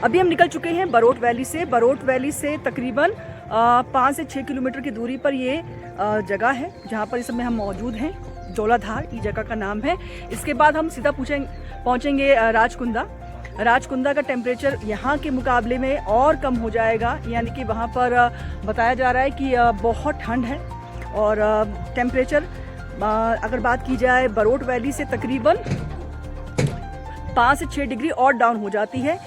अभी हम निकल चुके हैं बरोट वैली से। बरोट वैली से तकरीबन 5 से 6 किलोमीटर की दूरी पर ये जगह है जहाँ पर इस समय हम मौजूद हैं। जोलाधार ये जगह का नाम है। इसके बाद हम सीधा पहुँचेंगे राजकुंदा। राजकुंदा का टेम्परेचर यहाँ के मुकाबले में और कम हो जाएगा, यानी कि वहाँ पर बताया जा रहा है कि बहुत ठंड है। और टेम्परेचर अगर बात की जाए बरोट वैली से तकरीबन 5 से 6 डिग्री और डाउन हो जाती है।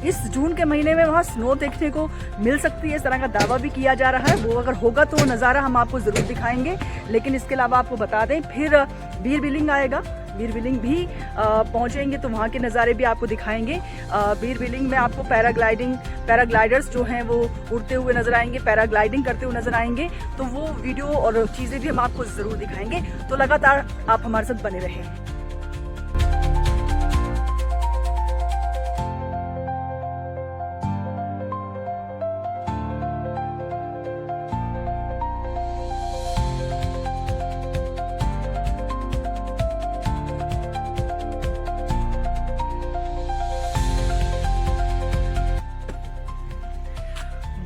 इस जून के महीने में वहाँ स्नो देखने को मिल सकती है, इस तरह का दावा भी किया जा रहा है। वो अगर होगा तो नज़ारा हम आपको ज़रूर दिखाएंगे। लेकिन इसके अलावा आपको बता दें फिर बीर बिलिंग आएगा। बीर बिलिंग भी पहुँचेंगे तो वहाँ के नज़ारे भी आपको दिखाएंगे। बीर बिलिंग में आपको पैराग्लाइडर्स जो हैं वो उड़ते हुए नज़र आएंगे, पैराग्लाइडिंग करते हुए नज़र आएंगे। तो वो वीडियो और चीज़ें भी हम आपको ज़रूर दिखाएंगे। तो लगातार आप हमारे साथ बने रहें।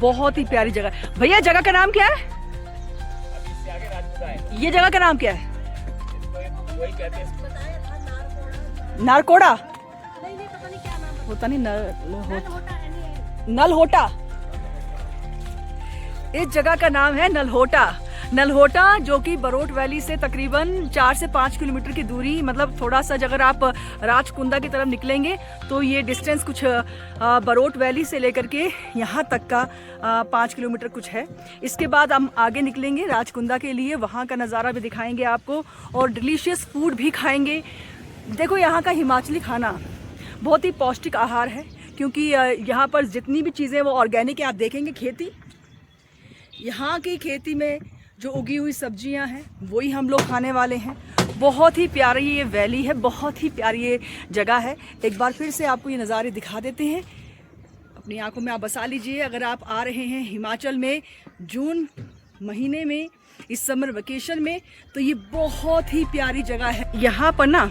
बहुत ही प्यारी जगह। भैया जगह का नाम क्या है? ये जगह का नाम क्या है? नारकोड़ा होता नहीं, नलहोटा। इस जगह का नाम है नलहोटा। नलहोटा जो कि बरोट वैली से तकरीबन 4 से 5 किलोमीटर की दूरी, मतलब थोड़ा सा अगर आप राजकुंदा की तरफ निकलेंगे तो ये डिस्टेंस कुछ बरोट वैली से लेकर के यहाँ तक का 5 किलोमीटर कुछ है। इसके बाद हम आगे निकलेंगे राजकुंदा के लिए, वहाँ का नज़ारा भी दिखाएंगे आपको और डिलीशियस फूड भी खाएंगे। देखो यहाँ का हिमाचली खाना बहुत ही पौष्टिक आहार है, क्योंकि यहाँ पर जितनी भी चीज़ें वो ऑर्गेनिक है। आप देखेंगे खेती, यहाँ की खेती में जो उगी हुई सब्जियां हैं वही हम लोग खाने वाले हैं। बहुत ही प्यारी ये वैली है, बहुत ही प्यारी ये जगह है। एक बार फिर से आपको ये नज़ारे दिखा देते हैं, अपनी आंखों में आप बसा लीजिए। अगर आप आ रहे हैं हिमाचल में जून महीने में, इस समर वेकेशन में, तो ये बहुत ही प्यारी जगह है। यहाँ पर ना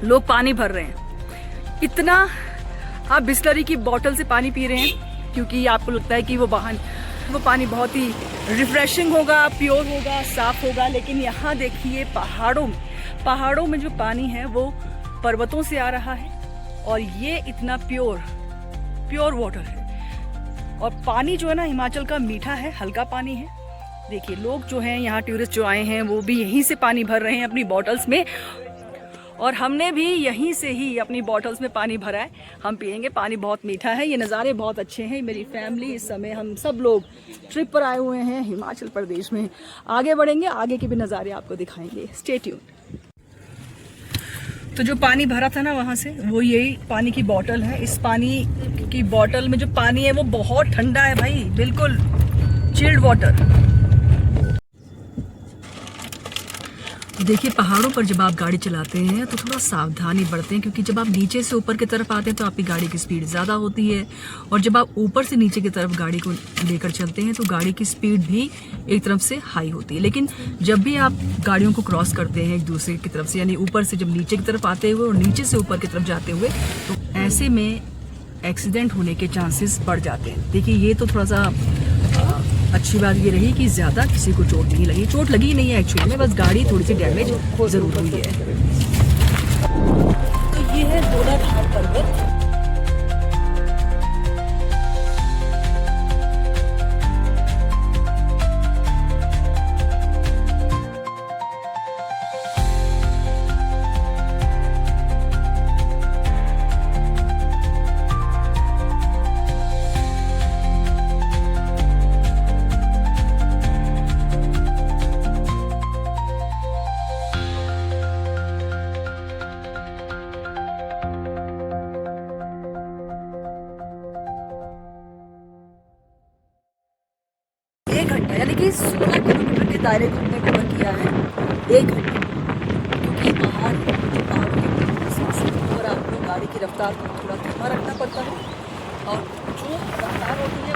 लोग पानी भर रहे हैं, इतना आप बिस्लरी की बोतल से पानी पी रहे हैं, क्योंकि आपको लगता है कि वो पानी बहुत ही रिफ्रेशिंग होगा, प्योर होगा, साफ होगा। लेकिन यहाँ देखिए पहाड़ों में जो पानी है वो पर्वतों से आ रहा है और ये इतना प्योर वाटर है। और पानी जो है ना हिमाचल का मीठा है, हल्का पानी है। देखिए लोग जो हैं यहाँ टूरिस्ट जो आए हैं वो भी यहीं से पानी भर रहे हैं अपनी बॉटल्स में, और हमने भी यहीं से ही अपनी बॉटल्स में पानी भरा है। हम पियेंगे, पानी बहुत मीठा है। ये नज़ारे बहुत अच्छे हैं। मेरी फैमिली इस समय हम सब लोग ट्रिप पर आए हुए हैं हिमाचल प्रदेश में। आगे बढ़ेंगे, आगे के भी नज़ारे आपको दिखाएंगे। Stay tune. तो जो पानी भरा था ना वहाँ से, वो यही पानी की बोतल है। इस पानी की बोतल में जो पानी है वो बहुत ठंडा है भाई, बिल्कुल चिल्ड वाटर। देखिए पहाड़ों पर जब आप गाड़ी चलाते हैं तो थोड़ा सावधानी बरतें, क्योंकि जब आप नीचे से ऊपर की तरफ आते हैं तो आपकी गाड़ी की स्पीड ज़्यादा होती है, और जब आप ऊपर से नीचे की तरफ गाड़ी को लेकर चलते हैं तो गाड़ी की स्पीड भी एक तरफ से हाई होती है। लेकिन जब भी आप गाड़ियों को क्रॉस करते हैं एक दूसरे की तरफ से, यानी ऊपर से जब नीचे की तरफ आते हुए और नीचे से ऊपर की तरफ जाते हुए, तो ऐसे में एक्सीडेंट होने के चांसेस बढ़ जाते हैं। देखिए ये तो थोड़ा सा अच्छी बात ये रही कि ज़्यादा किसी को चोट नहीं लगी। चोट लगी नहीं है एक्चुअली में, बस गाड़ी थोड़ी सी डैमेज ज़रूर हुई है। तो ये है जोलाधार पर्वत। यानी कि 16 किलोमीटर के दायरे को हमने कवर किया है 1 घंटे, क्योंकि पहाड़ों के और आपको गाड़ी की रफ्तार को थोड़ा धीमा रखना पड़ता है, और जो रफ्तार होती है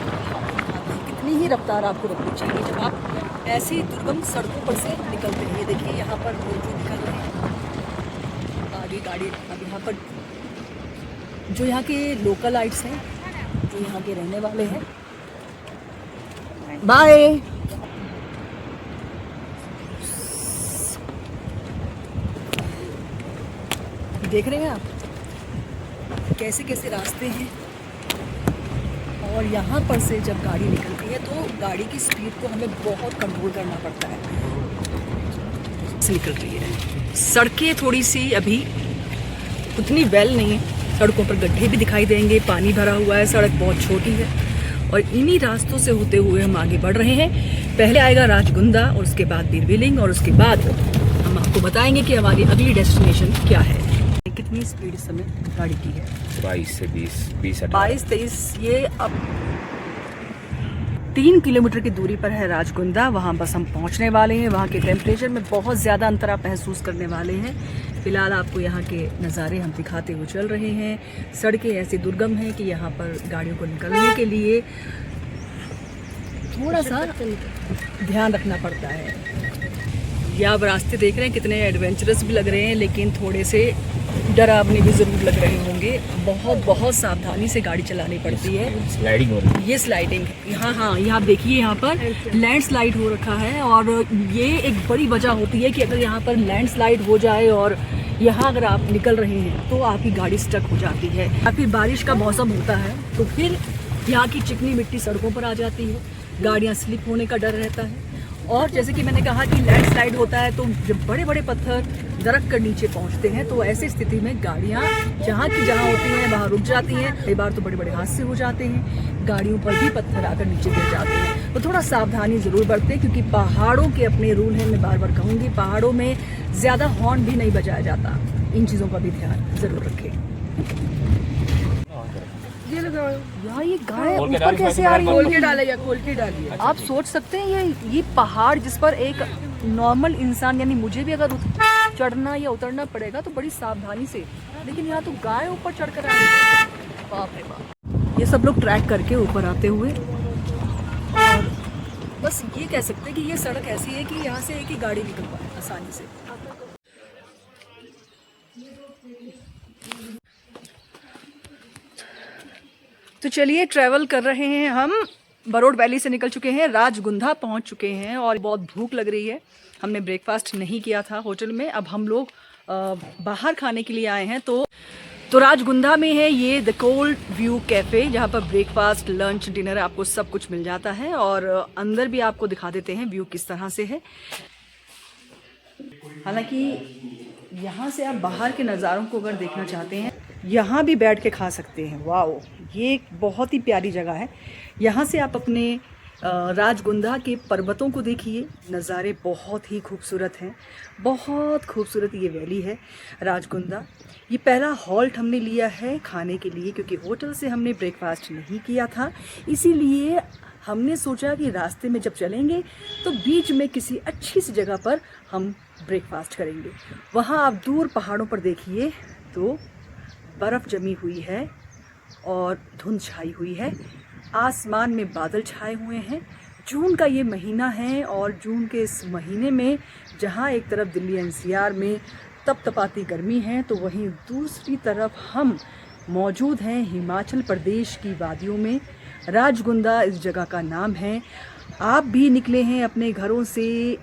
वो कितनी ही रफ्तार आपको रखनी चाहिए जब आप ऐसी दुर्गम सड़कों पर से निकलते हैं। ये देखिए यहाँ पर लोग जो निकल रहे हैं, आगे गाड़ी अब यहाँ पर जो यहाँ के लोकलाइट्स हैं, जो यहाँ के रहने वाले हैं। बाय। देख रहे हैं आप कैसे कैसे रास्ते हैं, और यहाँ पर से जब गाड़ी निकलती है तो गाड़ी की स्पीड को हमें बहुत कंट्रोल करना पड़ता है। निकल रही है सड़कें थोड़ी सी अभी उतनी वेल नहीं है, सड़कों पर गड्ढे भी दिखाई देंगे, पानी भरा हुआ है, सड़क बहुत छोटी है, और इन्हीं रास्तों से होते हुए हम आगे बढ़ रहे हैं। पहले आएगा राजगुंदा और उसके बाद बीरबिलिंग, और उसके बाद हम आपको बताएंगे कि हमारी अगली डेस्टिनेशन क्या है। कितनी स्पीड इस समय गाड़ी की है? 22 से 20 22-23। ये अब 3 किलोमीटर की दूरी पर है राजगुंदा। वहाँ बस हम पहुँचने वाले हैं। वहाँ के टेम्परेचर में बहुत ज़्यादा अंतर आप महसूस करने वाले हैं। फिलहाल आपको यहाँ के नज़ारे हम दिखाते हुए चल रहे हैं। सड़कें ऐसी दुर्गम हैं कि यहाँ पर गाड़ियों को निकलने के लिए थोड़ा सा ध्यान रखना पड़ता है। ये आप रास्ते देख रहे हैं कितने एडवेंचरस भी लग रहे हैं, लेकिन थोड़े से डरावने भी ज़रूर लग रहे होंगे। बहुत सावधानी से गाड़ी चलानी पड़ती है। स्लाइडिंग हो रही है। ये स्लाइडिंग, हाँ, यहाँ देखिए, यहाँ पर लैंडस्लाइड हो रखा है, और ये एक बड़ी वजह होती है कि अगर यहाँ पर लैंडस्लाइड हो जाए और यहाँ अगर आप निकल रहे हैं तो आपकी गाड़ी स्टक हो जाती है। या फिर बारिश का मौसम होता है तो फिर यहाँ की चिकनी मिट्टी सड़कों पर आ जाती है, गाड़ियाँ स्लिप होने का डर रहता है। और जैसे कि मैंने कहा कि लैंडस्लाइड होता है तो जब बड़े बड़े पत्थर दरख्त कर नीचे पहुंचते हैं तो ऐसी स्थिति में गाड़ियां जहां की जहां होती हैं वहां रुक जाती हैं। कई बार तो बड़े बड़े हादसे हो जाते हैं, गाड़ियों पर भी पत्थर आकर नीचे गिर जाते हैं। तो थोड़ा सावधानी ज़रूर बरतें, क्योंकि पहाड़ों के अपने रूल हैं। मैं बार बार कहूँगी, पहाड़ों में ज़्यादा हॉर्न भी नहीं बजाया जाता। इन चीज़ों का भी ध्यान ज़रूर रखें। ये लगाओ यार, ये गाय ऊपर कैसे आ रही है? खोल के डालिए। आप सोच सकते हैं ये पहाड़ जिस पर एक नॉर्मल इंसान यानी मुझे भी अगर चढ़ना या उतरना पड़ेगा तो बड़ी सावधानी से, लेकिन यहाँ तो गाय ऊपर चढ़ कर आ रही है। बाप रे बाप। ये सब लोग ट्रैक करके ऊपर आते हुए, और बस ये कह सकते हैं कि ये सड़क ऐसी है कि यहाँ से एक ही गाड़ी निकल पाए आसानी से। तो चलिए, ट्रैवल कर रहे हैं हम। बरोड वैली से निकल चुके हैं, राजगुंधा पहुंच चुके हैं, और बहुत भूख लग रही है। हमने ब्रेकफास्ट नहीं किया था होटल में, अब हम लोग बाहर खाने के लिए आए हैं। तो राजगुंधा में है ये द कोल्ड व्यू कैफ़े, जहाँ पर ब्रेकफास्ट, लंच, डिनर आपको सब कुछ मिल जाता है, और अंदर भी आपको दिखा देते हैं व्यू किस तरह से है। हालांकि यहाँ से आप बाहर के नज़ारों को अगर देखना चाहते हैं, यहाँ भी बैठ के खा सकते हैं। वाओ, ये एक बहुत ही प्यारी जगह है। यहाँ से आप अपने राजगुंधा के पर्वतों को देखिए, नज़ारे बहुत ही खूबसूरत हैं। बहुत खूबसूरत ये वैली है राजगुंधा। ये पहला हॉल्ट हमने लिया है खाने के लिए, क्योंकि होटल से हमने ब्रेकफास्ट नहीं किया था, इसीलिए हमने सोचा कि रास्ते में जब चलेंगे तो बीच में किसी अच्छी सी जगह पर हम ब्रेकफास्ट करेंगे। वहाँ आप दूर पहाड़ों पर देखिए तो बर्फ़ जमी हुई है और धुंध छाई हुई है, आसमान में बादल छाए हुए हैं। जून का ये महीना है, और जून के इस महीने में जहाँ एक तरफ दिल्ली एनसीआर में तपतपाती गर्मी है, तो वहीं दूसरी तरफ हम मौजूद हैं हिमाचल प्रदेश की वादियों में। राजगुंदा इस जगह का नाम है। आप भी निकले हैं अपने घरों से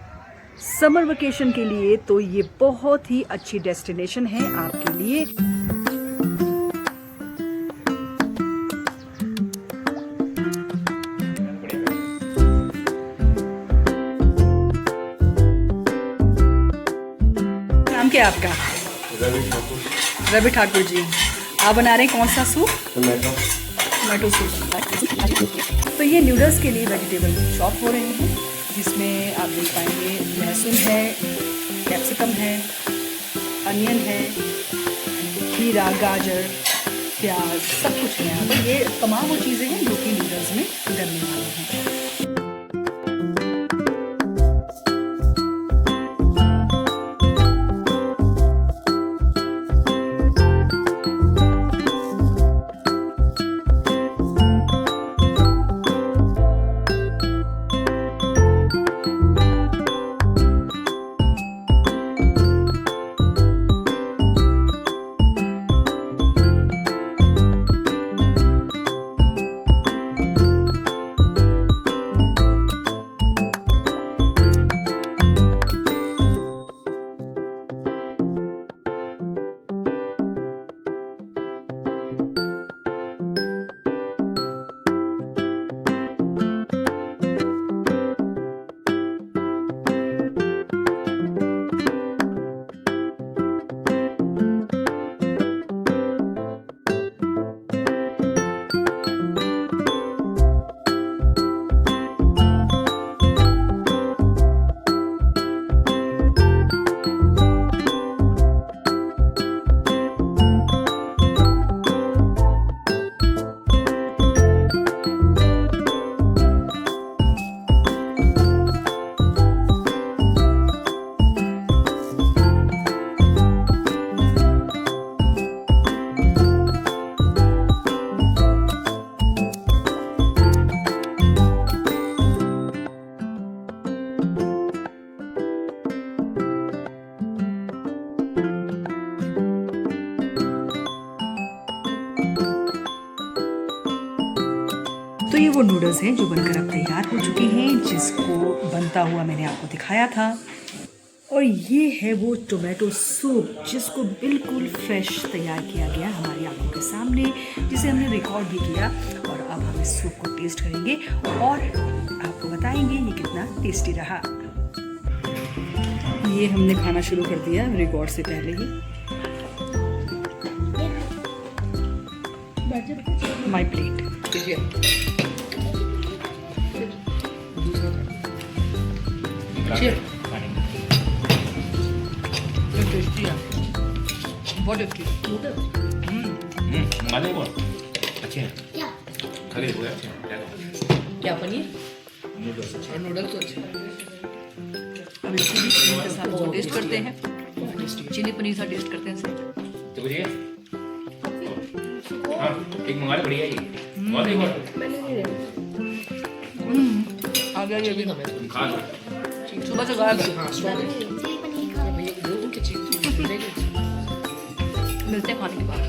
समर वेकेशन के लिए, तो ये बहुत ही अच्छी डेस्टिनेशन है आपके लिए। नाम क्या है आपका? रवि ठाकुर जी। आप बना रहे हैं कौन सा सूप? Tomato soup. तो ये नूडल्स के लिए वेजिटेबल चॉप हो रहे हैं, जिसमें आप देख पाएंगे लहसुन है, कैप्सिकम है, अनियन है, खीरा, गाजर, प्याज, सब कुछ है यहाँ पर। ये तमाम वो चीज़ें हैं जो कि नूडल्स में डलने वाली हैं। तो ये वो नूडल्स हैं जो बनकर अब तैयार हो चुके हैं, जिसको बनता हुआ मैंने आपको दिखाया था। और ये है वो टोमेटो सूप जिसको बिल्कुल फ्रेश तैयार किया गया हमारी आंखों के सामने, जिसे हमने रिकॉर्ड भी किया। और अब हम इस सूप को टेस्ट करेंगे और आपको बताएंगे ये कितना टेस्टी रहा। ये हमने खाना शुरू कर दिया रिकॉर्ड से पहले ही। My plate. टेस्टी है, बहुत टेस्टी। मंगाने को अच्छे हैं, खरीद हुए अच्छे हैं। क्या पनीर नूडल्स अच्छे हैं। नूडल्स तो अच्छे हैं। अब इसको भी पनीर के साथ टेस्ट करते हैं, चिली पनीर सा टेस्ट करते हैं। तो मुझे हाँ एक मंगा ले, बढ़िया ये बहुत एक आ गया ये भी खा लो। सुबह से गायब। मिलते हैं खाने के बाद।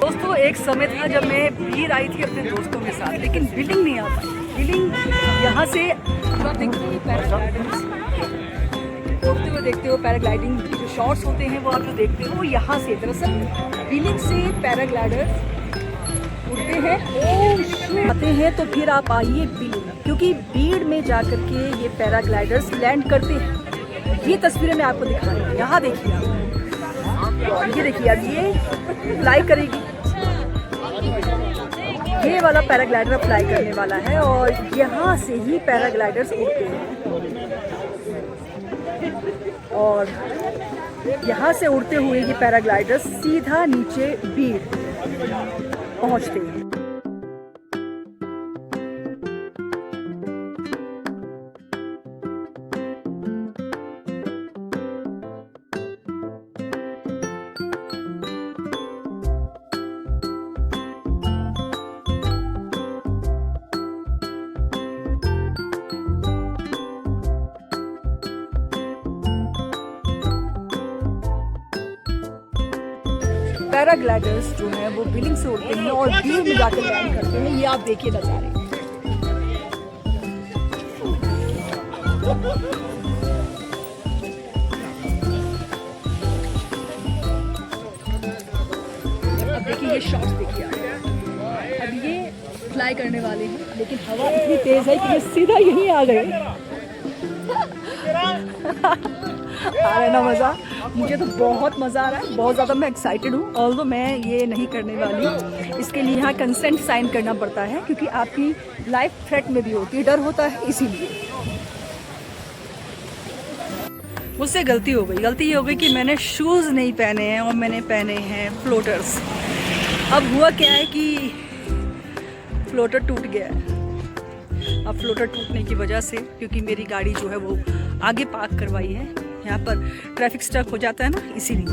दोस्तों एक समय था जब मैं भीड़ आई थी अपने दोस्तों के साथ, लेकिन बिलिंग नहीं आ पाई। बिलिंग यहाँ से उड़ते हुए देखते हो, पैराग्लाइडिंग के जो शॉट्स होते हैं वो आप जो देखते हो यहाँ से। दरअसल बिलिंग से पैराग्लाइडर्स उड़ते हैं, आते हैं, तो फिर आप आइए बिलिंग, क्योंकि भीड़ में जाकर के ये पैराग्लाइडर्स लैंड करते हैं। ये तस्वीरें मैं आपको दिखा रही हूँ, यहाँ देखिए आप। ये देखिए अब ये फ्लाई करेगी, ये वाला पैराग्लाइडर फ्लाई करने वाला है और यहाँ से ही पैराग्लाइडर्स उड़ते हैं और यहाँ से उड़ते हुए ये पैराग्लाइडर्स सीधा नीचे भीड़ पहुँचते हैं। पैराग्लाइडर्स जो है वो बिलिंग से उड़ते हैं और भीड़ में जाकर लैंड करते हैं। ये आप देखिए नजारे। अब देखिए ये शॉट्स देखिए आप। अब ये फ्लाई करने वाले हैं, लेकिन हवा इतनी तेज है कि ये सीधा यहीं आ गए। आ रहा है ना मज़ा? मुझे तो बहुत मज़ा आ रहा है, बहुत ज़्यादा मैं एक्साइटेड हूँ। ऑल्दो मैं ये नहीं करने वाली, इसके लिए यहाँ कंसेंट साइन करना पड़ता है, क्योंकि आपकी लाइफ थ्रेट में भी होती है, डर होता है, इसीलिए। मुझसे गलती हो गई। गलती ये हो गई कि मैंने शूज़ नहीं पहने हैं और मैंने पहने हैं फ्लोटर्स। अब हुआ क्या है कि फ्लोटर टूट गया है। अब फ्लोटर टूटने की वजह से, क्योंकि मेरी गाड़ी जो है वो आगे पार्क करवाई है, यहाँ पर ट्रैफिक स्टक हो जाता है ना, इसीलिए।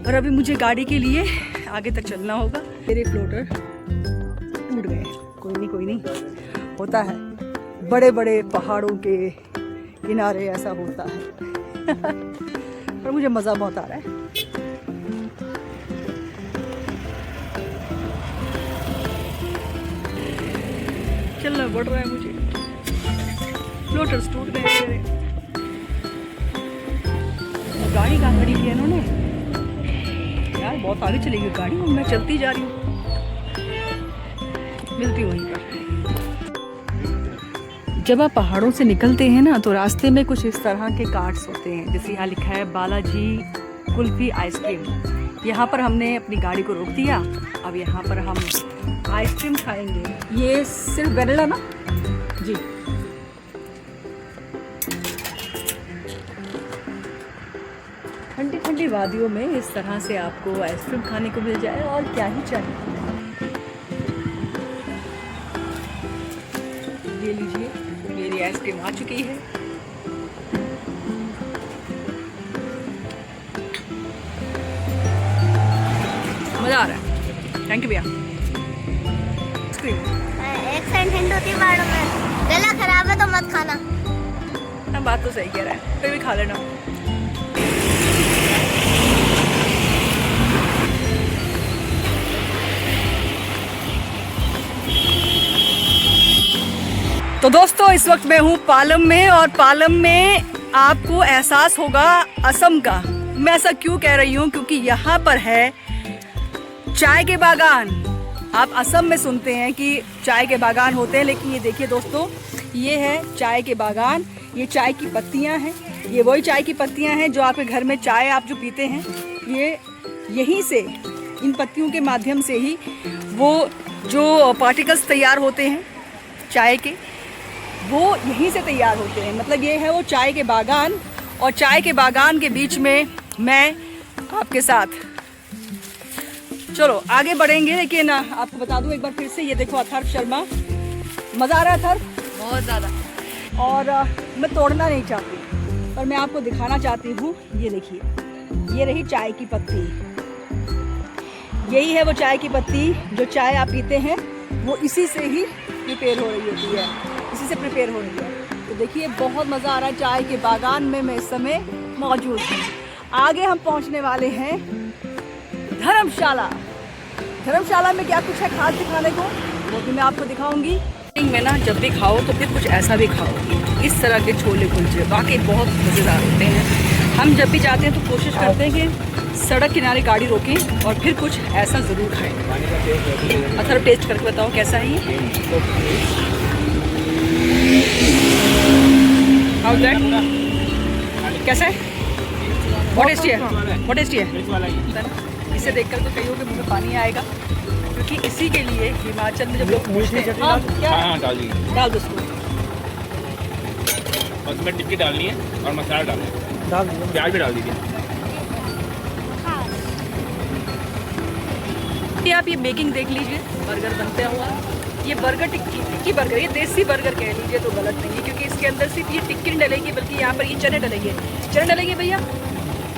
और अभी मुझे गाड़ी के लिए आगे तक चलना होगा। मेरे फ्लोटर टूट गए। कोई नहीं, होता है। बड़े बड़े पहाड़ों के किनारे ऐसा होता है। पर मुझे मज़ा बहुत आ रहा है। चलना पड़ रहा है मुझे, फ्लोटर्स टूट गए मेरे। गाड़ी कहाँ खड़ी की है इन्होंने यार, बहुत आगे चलेगी गाड़ी और मैं चलती जा रही हूँ। मिलती हूँ वहीं पर। जब आप पहाड़ों से निकलते हैं ना तो रास्ते में कुछ इस तरह के कार्ट्स होते हैं, जैसे यहाँ लिखा है बालाजी कुल्फी आइसक्रीम। यहाँ पर हमने अपनी गाड़ी को रोक दिया। अब यहाँ पर हम आइसक्रीम खाएंगे। ये सिर्फ वेनिला ना जी। ठंडी ठंडी वादियों में इस तरह से आपको आइसक्रीम खाने को मिल जाए और क्या ही चाहिए। ये लीजिए, मेरी आइसक्रीम आ चुकी है। मजा आ रहा है। थैंक यू भैया। एक सेंटेंस होती है बाड़ों में, गला खराब है तो मत खाना। हाँ, बात तो सही कह रहा है, फिर भी खा लेना। तो दोस्तों इस वक्त मैं हूँ पालम में, और पालम में आपको एहसास होगा असम का। मैं ऐसा क्यों कह रही हूँ, क्योंकि यहाँ पर है चाय के बागान। आप असम में सुनते हैं कि चाय के बागान होते हैं, लेकिन ये देखिए दोस्तों, ये है चाय के बागान। ये चाय की पत्तियाँ हैं, ये वही चाय की पत्तियाँ हैं जो आपके घर में चाय आप जो पीते हैं, ये यहीं से, इन पत्तियों के माध्यम से ही वो जो पार्टिकल्स तैयार होते हैं चाय के, वो यहीं से तैयार होते हैं। मतलब ये है वो चाय के बागान, और चाय के बागान के बीच में मैं आपके साथ। चलो आगे बढ़ेंगे, लेकिन आपको बता दूं एक बार फिर से, ये देखो अथर्व शर्मा। मज़ा आ रहा है अथर्व? बहुत ज़्यादा। और मैं तोड़ना नहीं चाहती, पर मैं आपको दिखाना चाहती हूँ। ये देखिए, ये रही चाय की पत्ती। यही है वो चाय की पत्ती जो चाय आप पीते हैं, वो इसी से ही प्रिपेयर हो रही होती है, इसी से प्रिपेयर हो रही है। तो देखिए बहुत मज़ा आ रहा है। चाय के बागान में मैं इस समय मौजूद हूँ। आगे हम पहुँचने वाले हैं धर्मशाला। धर्मशाला में क्या कुछ है खास दिखाने को, वो भी मैं आपको दिखाऊंगी। में ना जब भी खाओ तो फिर कुछ ऐसा भी खाओ। इस तरह के छोले कुलचे वाकई बहुत मज़ेदार होते हैं। हम जब भी जाते हैं तो कोशिश करते हैं कि सड़क किनारे गाड़ी रोकें और फिर कुछ ऐसा ज़रूर खाएं। अथर्व टेस्ट करके बताओ कैसा है ये। हाउ दैट, कैसा है? बहुत टेस्टी है, बहुत टेस्टी है। इसे देखकर तो कईयों के मुंह में पानी आएगा, क्योंकि इसी के लिए हिमाचल में जब लोग पूछते हैं हाँ डाल दीजिए, डाल दो उसको। बस में टिक्की डालनी है और मसाला डालना है, डाल दीजिए, प्याज भी डाल दीजिए। आप ये मेकिंग देख लीजिए, बर्गर बनता हुआ। ये बर्गर टिक्की बर्गर, ये देसी बर्गर कह लीजिए तो गलत नहीं है, क्योंकि इसके अंदर सिर्फ ये टिक्की नहीं डलेगी, बल्कि यहाँ पर ये चने डलेंगे। चने डलेंगे भैया,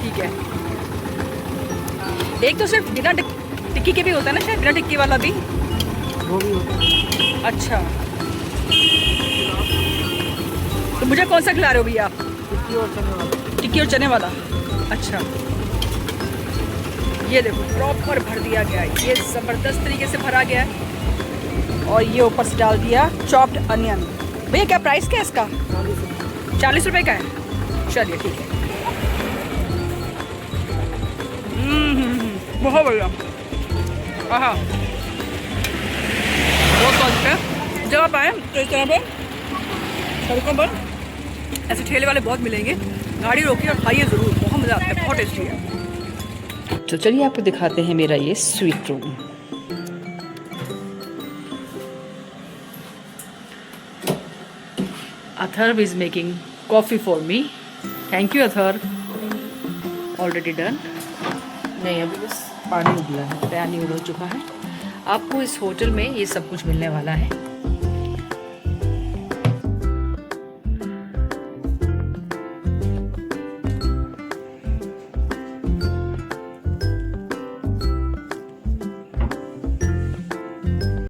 ठीक है। एक तो सिर्फ बिना टिक्की के भी होता है ना शायद, बिना टिक्की वाला भी वो भी होता है। अच्छा, तो मुझे कौन सा खिला रहे हो भैया आप? टिक्की और चने वाला। टिक्की और चने वाला, अच्छा। ये देखो प्रॉपर भर दिया गया है, ये ज़बरदस्त तरीके से भरा गया है। और ये ऊपर से डाल दिया चॉप्ड अनियन। भैया क्या प्राइस क्या है इसका? 40 रुपये का है। चलिए ठीक है। बहुत बढ़िया, हाँ बहुत स्वादिष्ट है। जब आप आए तो इस तरह पर सड़कों पर ऐसे ठेले वाले बहुत मिलेंगे, गाड़ी रोकिए और खाइए ज़रूर, बहुत मज़ा आता है, बहुत टेस्टी है। तो चलिए आपको दिखाते हैं मेरा ये suite room. Atharva is making coffee for me. Thank you Atharva. Already done? नहीं, अभी बस पानी उबला है, पानी उबल चुका है। आपको इस होटल में ये सब कुछ मिलने वाला है।